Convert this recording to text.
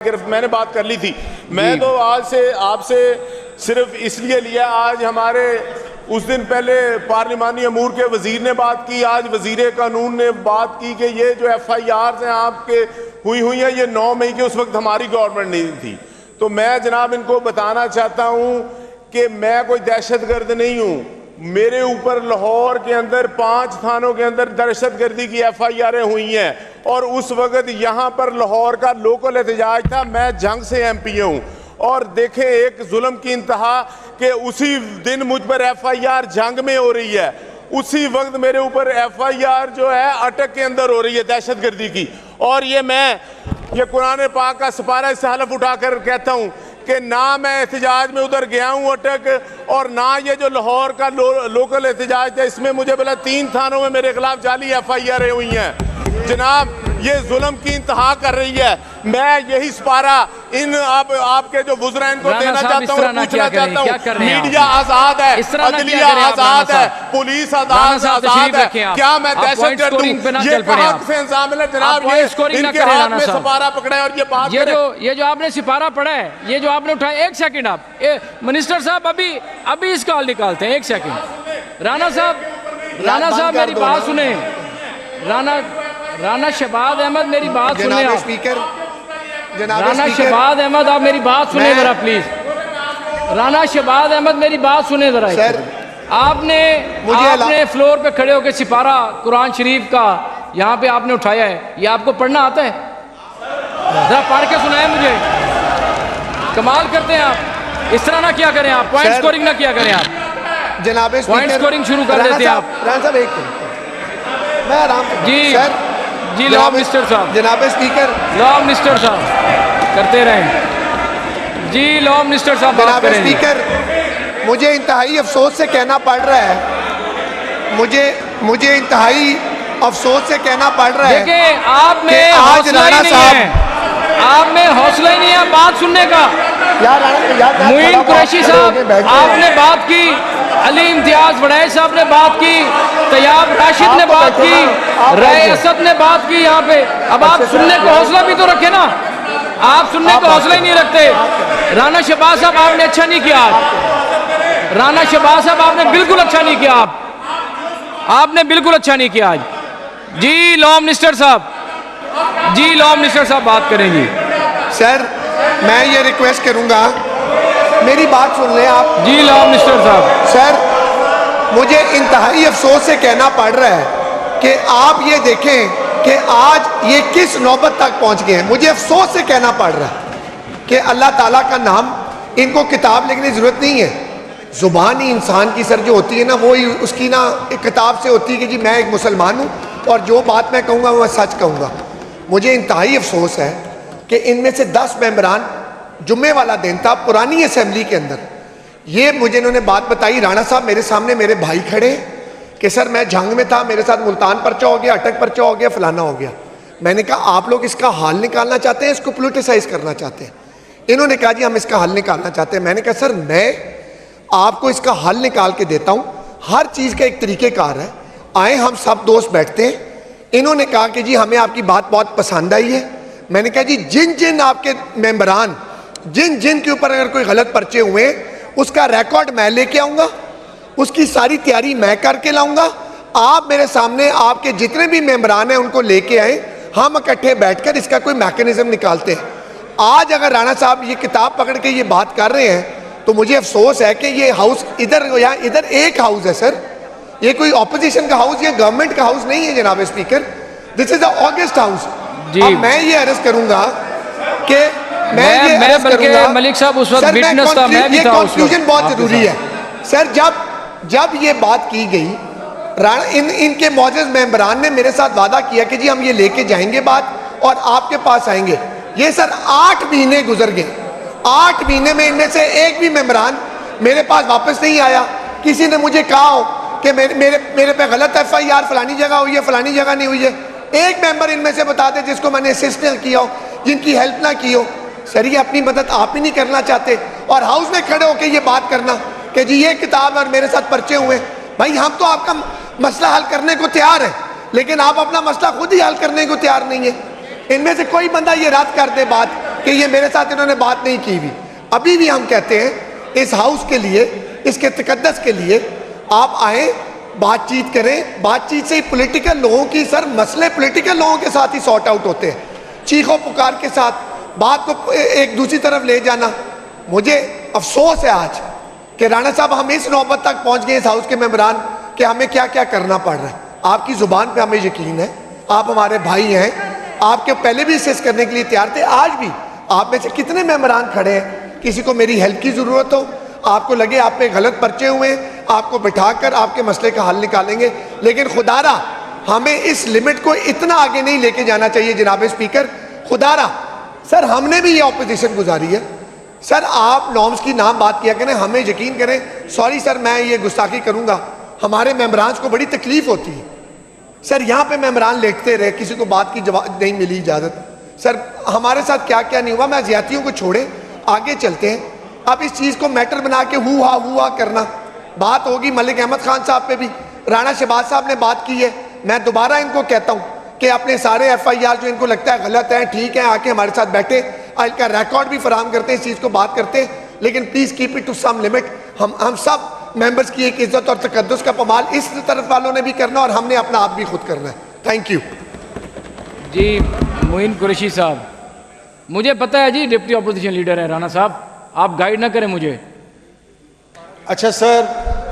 मैंने बात कर ली थी। मैं तो आज से आपसे सिर्फ इसलिए लिया, आज हमारे उस दिन पहले पार्लिमानी अमूर के वजीर ने बात की, आज वजीर कानून ने बात की कि ये जो FIR हैं आपके हुई हैं ये 9 मई के उस वक्त हमारी गवर्नमेंट नहीं थी। तो मैं जनाब इनको बताना चाहता हूँ कि मैं कोई दहशतगर्द नहीं हूँ। मेरे ऊपर लाहौर के अंदर 5 थानों के अंदर दहशतगर्दी की FIR हुई हैं और उस वक्त यहाँ पर लाहौर का लोकल एहतजाज था। मैं जंग से MP हूँ और देखें एक जुल्म की इंतहा कि उसी दिन मुझ पर FIR जंग में हो रही है, उसी वक्त मेरे ऊपर FIR जो है अटक के अंदर हो रही है दहशतगर्दी की। और ये कुरान पाक का सिपारा से हलफ उठाकर कहता हूँ कि ना मैं एहतजाज में उधर गया हूँ अटक, और ना ये जो लाहौर का लोकल एहतजाज था इसमें मुझे बोला 3 थानों में मेरे खिलाफ जाली FIR हुई हैं। जनाब ये जुल्म की इंतहा कर रही है। मैं यही सिपारा इन आपके जो वुज़रा इनको देना चाहता हूँ, पूछना चाहता हूँ, मीडिया आजाद है, अदलिया आजाद है, पुलिस आजाद है, क्या मैं दहशतगर्द हूँ? ये कहाँ से इंतजाम है जनाब? ये इनके हाथ में सिपारा पकड़ा है और ये बात ये जो आपने सिपारा पढ़ा है, ये जो आपने उठाया, एक सेकंड आप मिनिस्टर साहब अभी इसका हल निकालते हैं। एक सेकंड राणा साहब मेरी बात सुने। राणा शहबाज अहमद मेरी बात सुने आप। राणा शहबाज अहमद आप मेरी बात सुने जरा प्लीज। राणा शहबाज अहमद मेरी बात सुने जरा। आपने फ्लोर पे खड़े होकर सिपारा कुरान शरीफ का यहाँ पे आपने उठाया है, ये आपको पढ़ना आता है? जरा पढ़ के सुनाए मुझे। कमाल करते हैं आप, इस तरह ना किया करें आप, पॉइंट स्कोरिंग ना किया करें आप। जनाब पॉइंट स्कोरिंग शुरू कर देते हैं आप। मैं आराम जी लॉ मिनिस्टर साहब, जनाब स्पीकर, लॉ मिनिस्टर साहब करते रहें। जी लॉ मिनिस्टर साहब बात करें। स्पीकर, मुझे इंतहाई अफसोस से कहना पड़ रहा है, मुझे इंतहाई अफसोस से कहना पड़ रहा है। देखिए आप में हौसला ही नहीं है, आप में हौसला ही नहीं है बात सुनने का। मुइन कुरैशी साहब आपने बात की, अली इम्तियाज वड़ैच साहब ने बात की, तैयाब राशिद ने बात की, राय असद ने बात की यहाँ पे। अब आप सुनने को हौसला भी तो रखे ना, आप सुनने को हौसला ही नहीं रखते। राणा शहबाज साहब आपने अच्छा नहीं किया आज। राणा शहबाज साहब आपने बिल्कुल अच्छा नहीं किया, आपने बिल्कुल अच्छा नहीं किया आज। जी लॉ मिनिस्टर साहब, जी लॉ मिनिस्टर साहब बात करेंगे। सर मैं ये रिक्वेस्ट करूंगा, मेरी बात सुन लें आप। जी लॉ मिनिस्टर साहब। सर मुझे इंतहाई अफसोस से कहना पड़ रहा है कि आप ये देखें कि आज ये किस नौबत तक पहुंच गए हैं। मुझे अफसोस से कहना पड़ रहा है कि अल्लाह ताला का नाम इनको किताब लिखने की ज़रूरत नहीं है। ज़ुबान ही इंसान की सर जो होती है ना, वो ही उसकी ना एक किताब से होती है कि जी मैं एक मुसलमान हूँ और जो बात मैं कहूँगा वो मैं सच कहूँगा। मुझे इंतहाई अफसोस है कि इनमें से 10 मेंबरान, जुम्मे वाला दिन था पुरानी असेंबली के अंदर, ये मुझे इन्होंने बात बताई। राणा साहब मेरे सामने मेरे भाई खड़े कि सर मैं जंग में था, मेरे साथ मुल्तान पर्चा हो गया, अटक पर्चा हो गया, फलाना हो गया। मैंने कहा आप लोग इसका हल निकालना चाहते हैं, इसको पोलिटिसाइज करना चाहते हैं? इन्होंने कहा जी हम इसका हल निकालना चाहते हैं। मैंने कहा सर मैं आपको इसका हल निकाल के देता हूँ, हर चीज़ का एक तरीक़ेकार है, आए हम सब दोस्त बैठते हैं। इन्होंने कहा कि जी हमें आपकी बात बहुत पसंद आई है। मैंने कहा जी जिन जिन आपके मेंबरान, जिन जिन के ऊपर अगर कोई गलत पर्चे हुए उसका रिकॉर्ड मैं लेके आऊँगा, उसकी सारी तैयारी मैं करके लाऊंगा। आप मेरे सामने आपके जितने भी मेंबरान हैं उनको लेके आए, हम इकट्ठे बैठकर इसका कोई मैकेनिज्म निकालते हैं। आज अगर राणा साहब ये किताब पकड़ के ये बात कर रहे हैं तो मुझे अफसोस है कि ये हाउस इधर एक हाउस है सर, ये कोई ऑपोजिशन का हाउस या गवर्नमेंट का हाउस नहीं है जनाब speaker. This is the August house. अब मैं ये अर्ज करूंगा कि मलिक साहब उस वक्त विटनेस था, मैं भी था। कंक्लूजन बहुत जरूरी है सर। जब ये बात की गई, इनके मौजूद मेंबरान ने मेरे साथ वादा किया कि जी हम ये लेके जाएंगे बात और आपके पास आएंगे। ये सर 8 महीने गुजर गए, 8 महीने में इनमें से एक भी मेंबरान मेरे पास वापस नहीं आया। किसी ने मुझे कहा हो कि मेरे पे गलत FIR फलानी जगह हुई है, फलानी जगह नहीं हुई है। एक मेंबर इनमें से बता दे जिसको मैंने असिस्ट किया हो, जिनकी हेल्प ना की हो। सर ये अपनी मदद आप ही नहीं करना चाहते और हाउस में खड़े होकर ये बात करना कि जी ये किताब और मेरे साथ पर्चे हुए। भाई हम तो आपका मसला हल करने को तैयार है, लेकिन आप अपना मसला खुद ही हल करने को तैयार नहीं है। इनमें से कोई बंदा ये रद्द कर दे बात कि ये मेरे साथ इन्होंने बात नहीं की हुई। अभी भी हम कहते हैं इस हाउस के लिए, इसके तकद्दस के लिए आप आए, बातचीत करें। बातचीत से ही पॉलिटिकल लोगों की सर मसले पॉलिटिकल लोगों के साथ ही सॉर्ट आउट होते हैं। चीखों पुकार के साथ बात को एक दूसरी तरफ ले जाना। मुझे अफसोस है आज कि राणा साहब हम इस नौबत तक पहुंच गए इस हाउस के मेंबरान कि हमें क्या क्या करना पड़ रहा है। आपकी जुबान पे हमें यकीन है, आप हमारे भाई हैं, आपके पहले भी असिस्ट करने के लिए तैयार थे, आज भी। आप में से कितने मेंबरान खड़े हैं, किसी को मेरी हेल्प की ज़रूरत हो, आपको लगे आप पे गलत पर्चे हुए हैं, आपको बिठाकर आपके मसले का हल निकालेंगे। लेकिन खुदारा हमें इस लिमिट को इतना आगे नहीं लेके जाना चाहिए जनाब स्पीकर। खुदारा सर हमने भी ये ऑपोजिशन गुजारी है सर, आप नॉर्म्स की नाम बात किया करें, हमें यकीन करें। सॉरी सर मैं ये गुस्ताखी करूंगा, हमारे मेंबरान को बड़ी तकलीफ होती है सर। यहाँ पे मेंबरान लेटते रहे, किसी को बात की जवाब नहीं मिली इजाज़त। सर हमारे साथ क्या क्या नहीं हुआ, मैं ज्यादतियों को छोड़े आगे चलते हैं। अब इस चीज़ को मैटर बना के हुआ करना, बात होगी मलिक अहमद खान साहब पे भी, राणा शहबाज साहब ने बात की है। मैं दोबारा इनको कहता हूँ कि अपने सारे FIR जो इनको लगता है गलत है, ठीक है, आके हमारे साथ बैठे, इनका रिकॉर्ड भी फराहम करते हैं, इस चीज़ को बात करते हैं। लेकिन please keep it to some limit. हम सब मेंबर्स की एक इज्जत और तकद्दुस का पमाल इस तरफ वालों ने भी करना और हमने अपना आप भी खुद करना है। थैंक यू जी। मोइन कुरैशी साहब, मुझे पता है जी डिप्टी अपोजिशन लीडर है राणा साहब, आप गाइड ना करें मुझे। अच्छा सर,